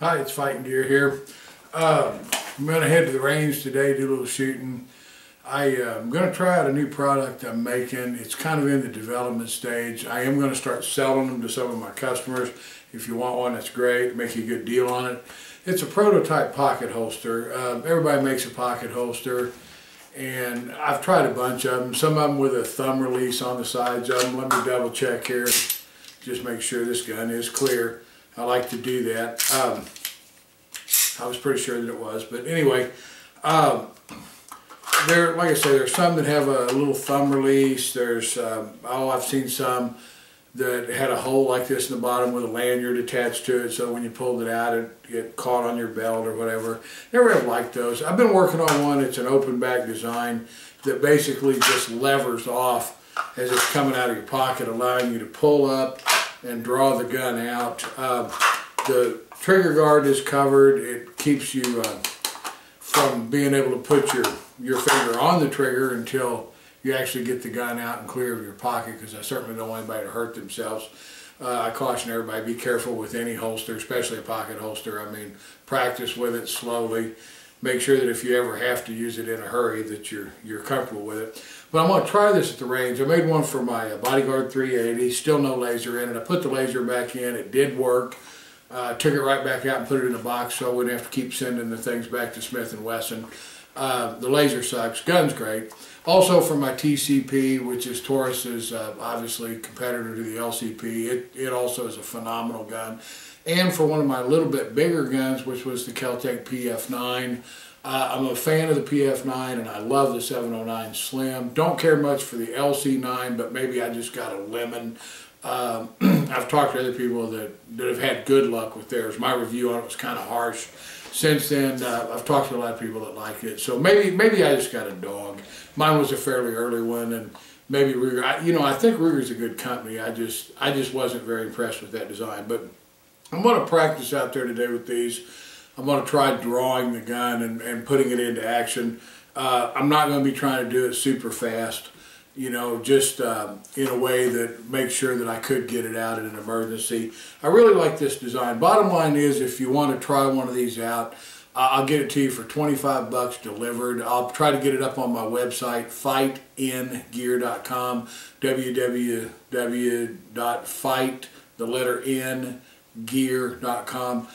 Hi, it's FightNGear here. I'm going to head to the range today, do a little shooting. I'm going to try out a new product I'm making. It's kind of in the development stage. I am going to start selling them to some of my customers. If you want one, that's great. Make you a good deal on it. It's a prototype pocket holster. Everybody makes a pocket holster, and I've tried a bunch of them. Some of them with a thumb release on the sides of them. Let me double check here. Just make sure this gun is clear. I like to do that. I was pretty sure that it was, but anyway, like I say, there's some that have a little thumb release. There's, I've seen some that had a hole like this in the bottom with a lanyard attached to it, so when you pulled it out, it get caught on your belt or whatever. Never have liked those. I've been working on one. It's an open back design that basically just levers off as it's coming out of your pocket, allowing you to pull up and draw the gun out. The trigger guard is covered. It keeps you from being able to put your finger on the trigger until you actually get the gun out and clear of your pocket, because I certainly don't want anybody to hurt themselves. I caution everybody, be careful with any holster, especially a pocket holster. I mean, practice with it slowly. Make sure that if you ever have to use it in a hurry that you're comfortable with it. But I'm going to try this at the range. I made one for my Bodyguard 380, still no laser in it. I put the laser back in, it did work. Took it right back out and put it in a box so I wouldn't have to keep sending the things back to Smith & Wesson. The laser sucks, gun's great. Also for my TCP, which is Taurus's obviously competitor to the LCP, it also is a phenomenal gun. And for one of my little bit bigger guns, which was the Kydex PF9, I'm a fan of the PF9 and I love the 709 Slim. Don't care much for the LC9, but maybe I just got a lemon. I've talked to other people that have had good luck with theirs. My review on it was kind of harsh. Since then, I've talked to a lot of people that like it. So maybe I just got a dog. Mine was a fairly early one, and maybe Ruger. I think Ruger's a good company. I just wasn't very impressed with that design. But I'm going to practice out there today with these. I'm going to try drawing the gun and putting it into action. I'm not going to be trying to do it super fast. Just in a way that makes sure that I could get it out in an emergency. I really like this design. Bottom line is, if you want to try one of these out, I'll get it to you for 25 bucks delivered. I'll try to get it up on my website, FightNGear.com, www.fightNgear.com,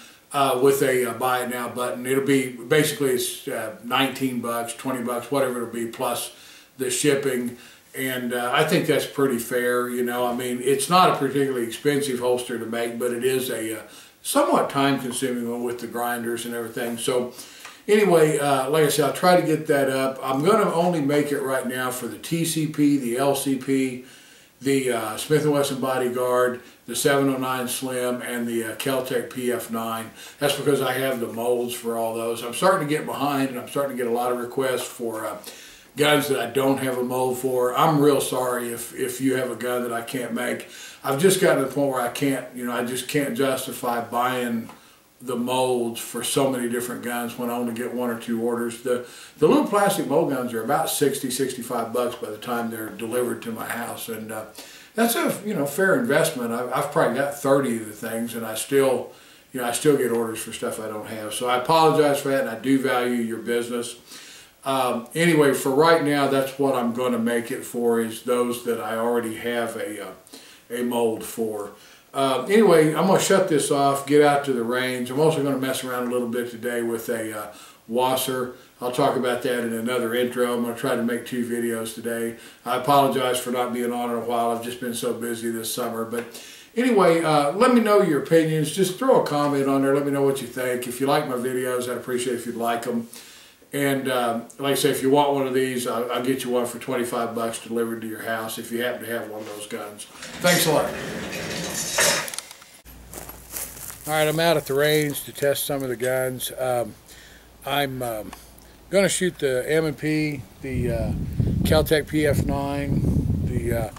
with a buy it now button. It'll be, basically it's 19 bucks, 20 bucks, whatever it'll be, plus the shipping. And I think that's pretty fair. I mean, it's not a particularly expensive holster to make, but it is a somewhat time-consuming one with the grinders and everything. So anyway, like I said, I'll try to get that up. I'm going to only make it right now for the TCP, the LCP, the Smith & Wesson Bodyguard, the 709 Slim, and the Kydex PF9. That's because I have the molds for all those. I'm starting to get behind, and I'm starting to get a lot of requests for guns that I don't have a mold for. I'm real sorry if you have a gun that I can't make. I've just gotten to the point where I can't, I just can't justify buying the molds for so many different guns when I only get one or two orders. The little plastic mold guns are about 60, 65 bucks by the time they're delivered to my house, and that's a fair investment. I've probably got 30 of the things, and I still get orders for stuff I don't have. So I apologize for that, and I do value your business. Anyway, for right now, that's what I'm going to make it for, is those that I already have a mold for. Anyway, I'm going to shut this off, get out to the range. I'm also going to mess around a little bit today with a wasser. I'll talk about that in another intro. I'm going to try to make 2 videos today. I apologize for not being on in a while. I've just been so busy this summer. But anyway, let me know your opinions. Just throw a comment on there. Let me know what you think. If you like my videos, I'd appreciate it if you'd like them. And like I say, if you want one of these, I'll get you one for 25 bucks delivered to your house if you happen to have one of those guns. Thanks a lot. All right, I'm out at the range to test some of the guns. I'm going to shoot the M&P, the Kydex PF9, the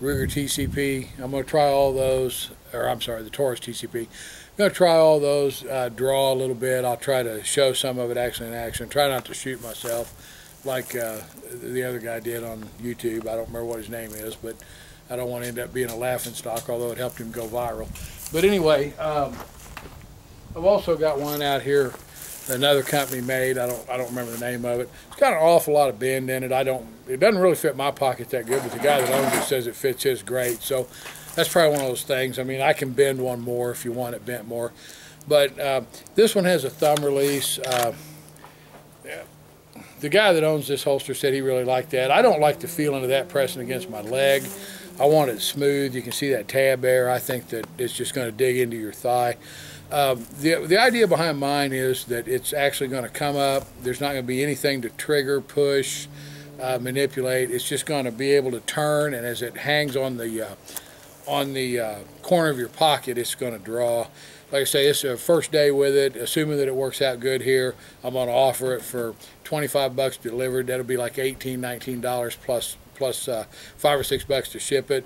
Ruger TCP. I'm going to try all those, or I'm sorry, the Taurus TCP. I'm going to try all those, draw a little bit. I'll try to show some of it actually in action. Try not to shoot myself like the other guy did on YouTube. I don't remember what his name is, but I don't want to end up being a laughing stock, although it helped him go viral. But anyway, I've also got one out here another company made. I don't remember the name of it. It's got an awful lot of bend in it. It doesn't really fit my pocket that good, but the guy that owns it says it fits his great. So that's probably one of those things. I mean, I can bend one more if you want it bent more. But this one has a thumb release. The guy that owns this holster said he really liked that. I don't like the feeling of that pressing against my leg. I want it smooth. You can see that tab there. I think that it's just going to dig into your thigh. The idea behind mine is that it's actually going to come up. There's not going to be anything to trigger, push, manipulate. It's just going to be able to turn, and as it hangs on the corner of your pocket, it's going to draw. Like I say, it's a first day with it. Assuming that it works out good here, I'm going to offer it for 25 bucks delivered. That'll be like $18, $19 plus $5 or $6 to ship it.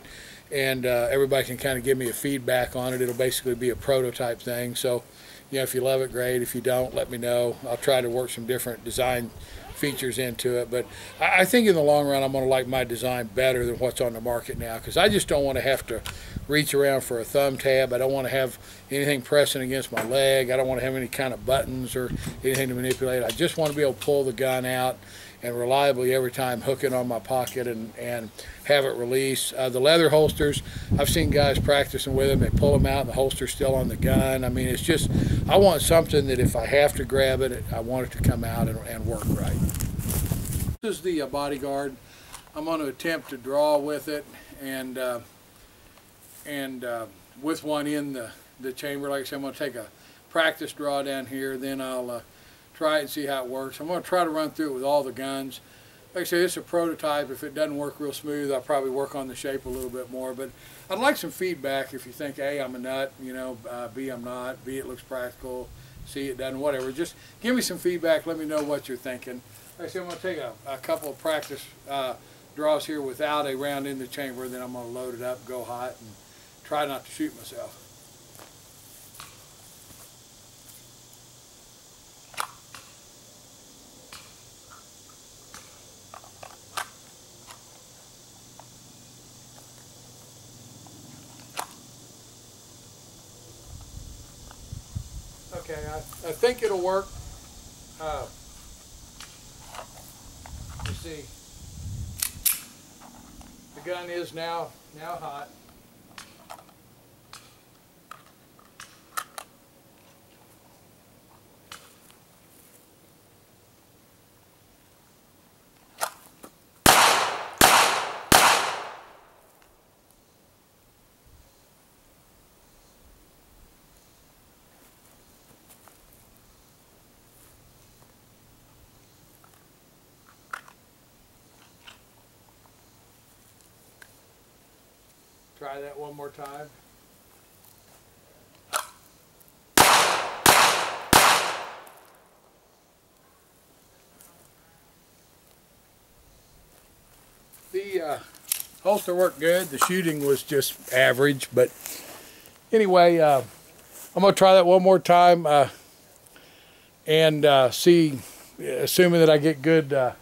And everybody can kind of give me a feedback on it. It'll basically be a prototype thing. So, you know, if you love it, great. If you don't, let me know. I'll try to work some different design features into it. But I think in the long run, I'm going to like my design better than what's on the market now, because I just don't want to have to reach around for a thumb tab. I don't want to have anything pressing against my leg. I don't want to have any kind of buttons or anything to manipulate. I just want to be able to pull the gun out and reliably every time hook it on my pocket and have it release. The leather holsters, I've seen guys practicing with them. They pull them out and the holster's still on the gun. I mean, it's just, I want something that if I have to grab it, I want it to come out and work right. This is the Bodyguard. I'm going to attempt to draw with it and with one in the chamber. Like I said, I'm going to take a practice draw down here, then I'll try it and see how it works. I'm going to try to run through it with all the guns. Like I say, it's a prototype. If it doesn't work real smooth, I'll probably work on the shape a little bit more. But I'd like some feedback if you think, A, I'm a nut, you know, B, I'm not, B, it looks practical, C, it doesn't, whatever. Just give me some feedback. Let me know what you're thinking. Like I said, I'm going to take a couple of practice draws here without a round in the chamber. Then I'm going to load it up, go hot, and try not to shoot myself. Okay, I think it'll work. You see, the gun is now hot. Try that one more time. The holster worked good. The shooting was just average, but anyway, I'm going to try that one more time and see, assuming that I get good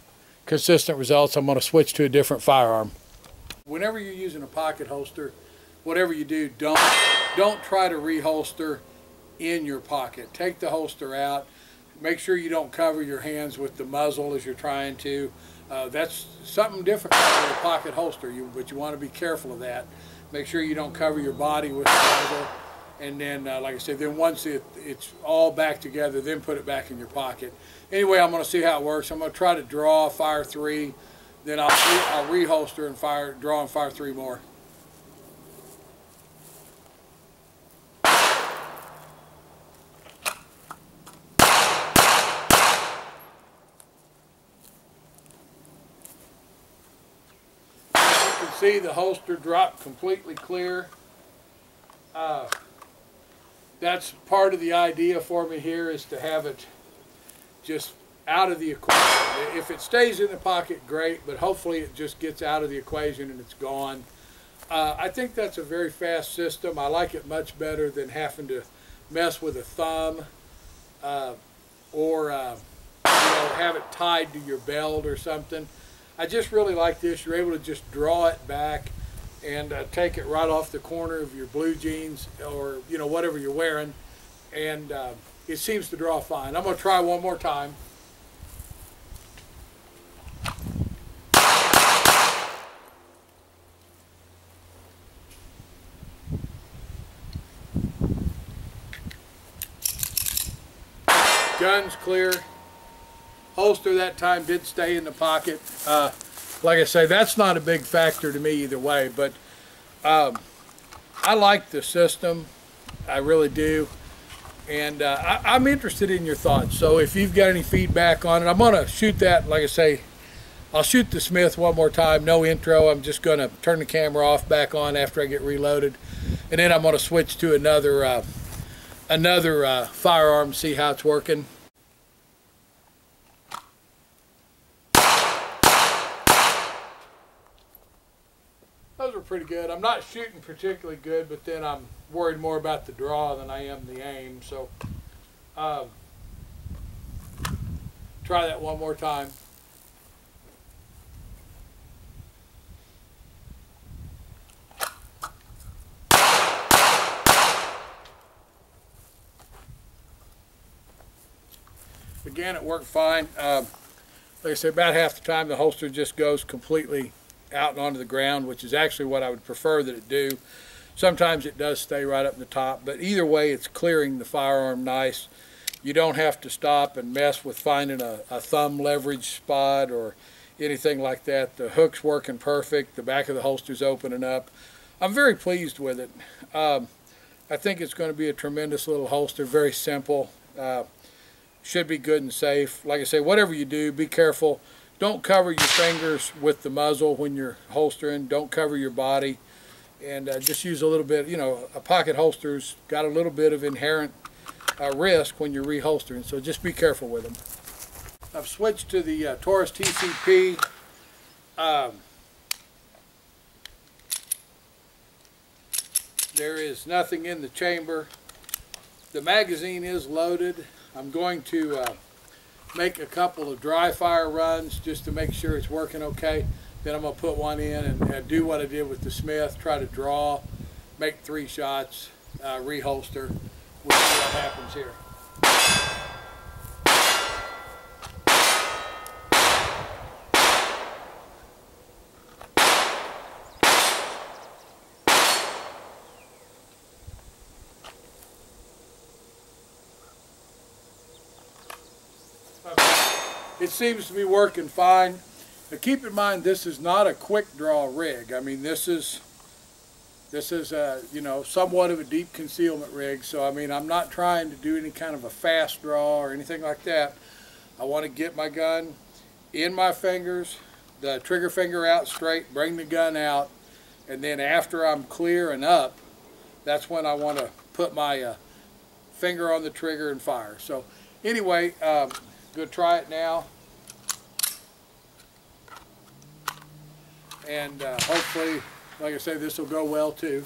consistent results, I'm going to switch to a different firearm. Whenever you're using a pocket holster, whatever you do, don't try to reholster in your pocket. Take the holster out. Make sure you don't cover your hands with the muzzle as you're trying to. That's something difficult with a pocket holster, but you want to be careful of that. Make sure you don't cover your body with the muzzle. And then, like I said, then once it's all back together, then put it back in your pocket. Anyway, I'm going to see how it works. I'm going to try to draw, fire 3. Then I'll reholster and draw and fire 3 more. You can see the holster dropped completely clear. That's part of the idea for me here, is to have it just out of the equation. If it stays in the pocket, great, but hopefully it just gets out of the equation and it's gone. I think that's a very fast system. I like it much better than having to mess with a thumb or you know, have it tied to your belt or something. I just really like this. You're able to just draw it back and take it right off the corner of your blue jeans or, you know, whatever you're wearing, and it seems to draw fine. I'm going to try one more time. Gun's clear. Holster that time did stay in the pocket. Like I say, that's not a big factor to me either way, but I like the system. I really do. And I'm interested in your thoughts. So if you've got any feedback on it, I'm going to shoot that. Like I say, I'll shoot the Smith one more time. No intro. I'm just going to turn the camera off, back on after I get reloaded. And then I'm going to switch to another firearm, see how it's working. Those were pretty good. I'm not shooting particularly good, but then I'm worried more about the draw than I am the aim. So try that one more time. Again, it worked fine. Like I said, about half the time the holster just goes completely out and onto the ground, which is actually what I would prefer that it do. Sometimes it does stay right up in the top, but either way it's clearing the firearm nice. You don't have to stop and mess with finding a thumb leverage spot or anything like that. The hook's working perfect. The back of the holster's opening up. I'm very pleased with it. I think it's going to be a tremendous little holster, very simple. Should be good and safe. Like I say, whatever you do, be careful. Don't cover your fingers with the muzzle when you're holstering. Don't cover your body. And just use a little bit, you know, a pocket holster's got a little bit of inherent risk when you're reholstering, so just be careful with them. I've switched to the Taurus TCP. There is nothing in the chamber. The magazine is loaded. I'm going to make a couple of dry fire runs just to make sure it's working okay. Then I'm going to put one in and do what I did with the Smith, try to draw, make 3 shots, reholster. We'll see what happens here. It seems to be working fine. Now keep in mind, this is not a quick draw rig. I mean, this is you know, somewhat of a deep concealment rig. So I mean, I'm not trying to do any kind of a fast draw or anything like that. I want to get my gun in my fingers, the trigger finger out straight, bring the gun out, and then after I'm clear and up, that's when I want to put my finger on the trigger and fire. So anyway, go try it now. And hopefully, like I say, this will go well too.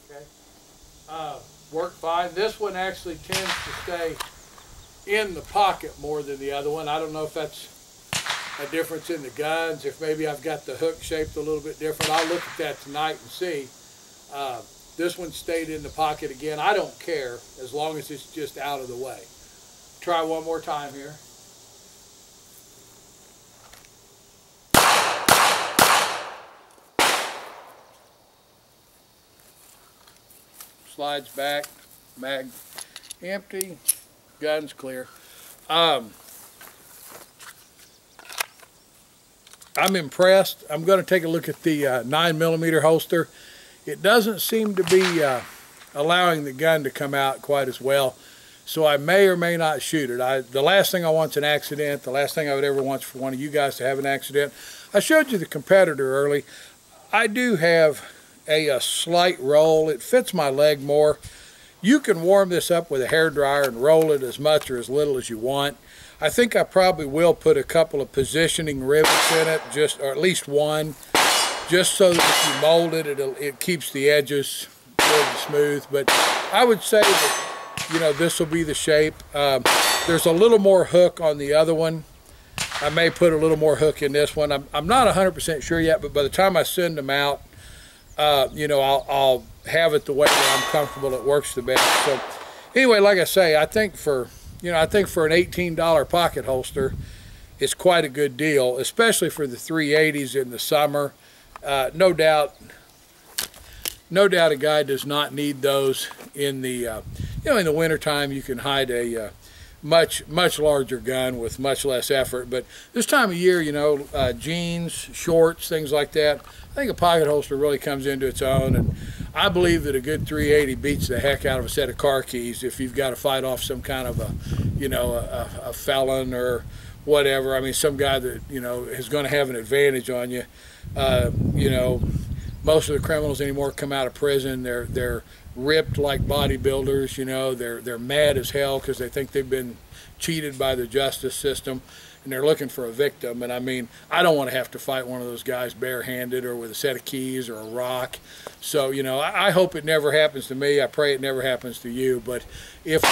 Okay. Worked fine. This one actually tends to stay in the pocket more than the other one. I don't know if that's a difference in the guns, if maybe I've got the hook shaped a little bit different. I'll look at that tonight and see. This one stayed in the pocket again. I don't care as long as it's just out of the way. Try one more time here. Slides back, mag empty, gun's clear. I'm impressed. I'm going to take a look at the 9mm holster. It doesn't seem to be allowing the gun to come out quite as well, so I may or may not shoot it. The last thing I want is an accident. The last thing I would ever want is for one of you guys to have an accident. I showed you the competitor early. I do have a slight roll. It fits my leg more. You can warm this up with a hairdryer and roll it as much or as little as you want. I think I probably will put a couple of positioning rivets in it, or at least one, just so that if you mold it, it keeps the edges good and smooth. But I would say that, you know, this will be the shape. There's a little more hook on the other one, I may put a little more hook in this one. I'm not 100% sure yet, but by the time I send them out, you know, I'll have it the way that I'm comfortable it works the best. So anyway, like I say, I think for an $18 pocket holster, it's quite a good deal, especially for the 380s in the summer. No doubt a guy does not need those in the in the wintertime. You can hide a much larger gun with much less effort. But this time of year, you know, jeans, shorts, things like that, I think a pocket holster really comes into its own. And I believe that a good 380 beats the heck out of a set of car keys if you've got to fight off some kind of a felon or whatever. I mean, some guy that, you know, is going to have an advantage on you. You know, most of the criminals anymore come out of prison. They're ripped like bodybuilders. You know, they're mad as hell because they think they've been cheated by the justice system, and they're looking for a victim. And I mean, I don't want to have to fight one of those guys barehanded or with a set of keys or a rock. So, you know, I hope it never happens to me. I pray it never happens to you. But if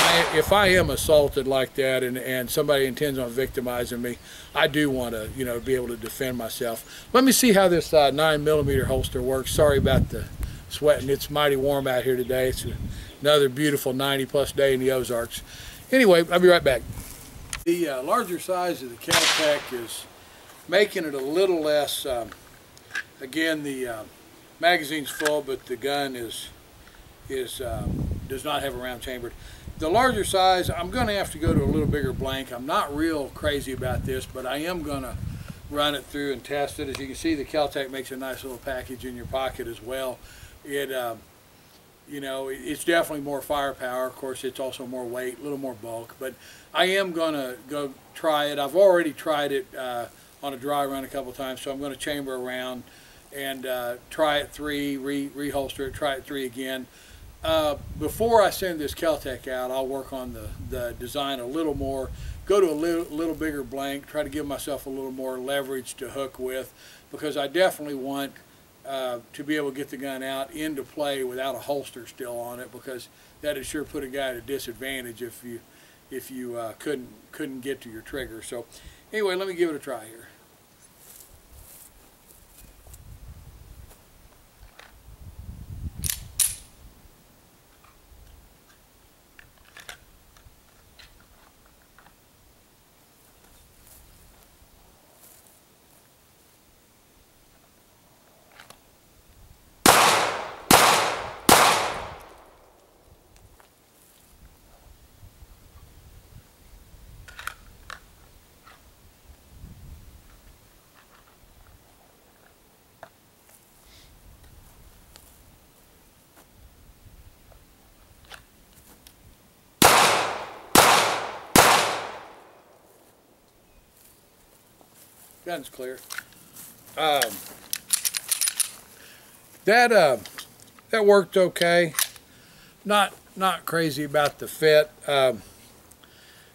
I am assaulted like that and somebody intends on victimizing me, I do want to, you know, be able to defend myself. Let me see how this 9mm holster works. Sorry about the sweating. It's mighty warm out here today. It's another beautiful 90+ day in the Ozarks. Anyway, I'll be right back. The larger size of the Kydex is making it a little less, again, the magazine's full, but the gun does not have a round chambered. The larger size, I'm going to have to go to a little bigger blank. I'm not real crazy about this, but I am going to run it through and test it. As you can see, the Kydex makes a nice little package in your pocket as well. It, you know, it's definitely more firepower. Of course, it's also more weight, a little more bulk. But I am going to go try it. I've already tried it on a dry run a couple times, so I'm going to chamber around and try it 3, reholster it, try it 3 again. Before I send this Kydex out, I'll work on the design a little more, go to a little bigger blank, try to give myself a little more leverage to hook with, because I definitely want to be able to get the gun out into play without a holster still on it, because that would sure put a guy at a disadvantage if you couldn't get to your trigger. So anyway, let me give it a try here. Gun's clear. That worked okay. Not crazy about the fit. I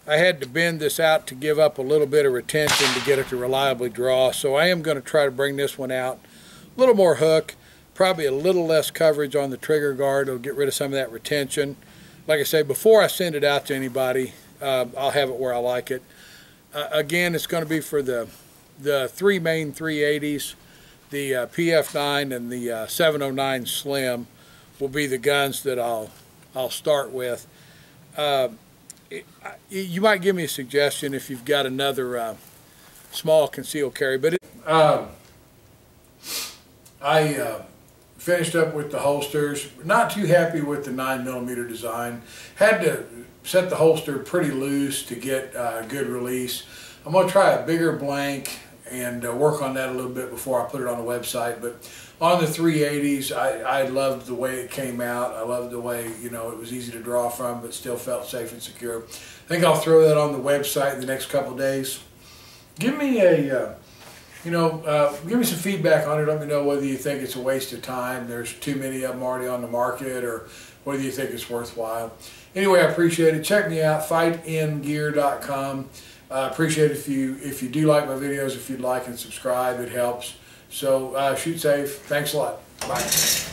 had to bend this out to give up a little bit of retention to get it to reliably draw. So I am going to try to bring this one out. A little more hook, probably a little less coverage on the trigger guard. It'll get rid of some of that retention. Like I say, before I send it out to anybody, I'll have it where I like it. Again, it's going to be for the 3 main 380s, the PF9 and the 709 Slim will be the guns that I'll start with. You might give me a suggestion if you've got another small concealed carry. But I finished up with the holsters. Not too happy with the 9mm design. Had to set the holster pretty loose to get a good release. I'm going to try a bigger blank and work on that a little bit before I put it on the website. But on the 380s, I loved the way it came out. I loved the way, you know, it was easy to draw from, but still felt safe and secure. I think I'll throw that on the website in the next couple of days. Give me a, give me some feedback on it. Let me know whether you think it's a waste of time, there's too many of them already on the market, or whether you think it's worthwhile. Anyway, I appreciate it. Check me out, FightNGear.com. I appreciate it if you do like my videos, if you'd like and subscribe, it helps. So shoot safe. Thanks a lot. Bye.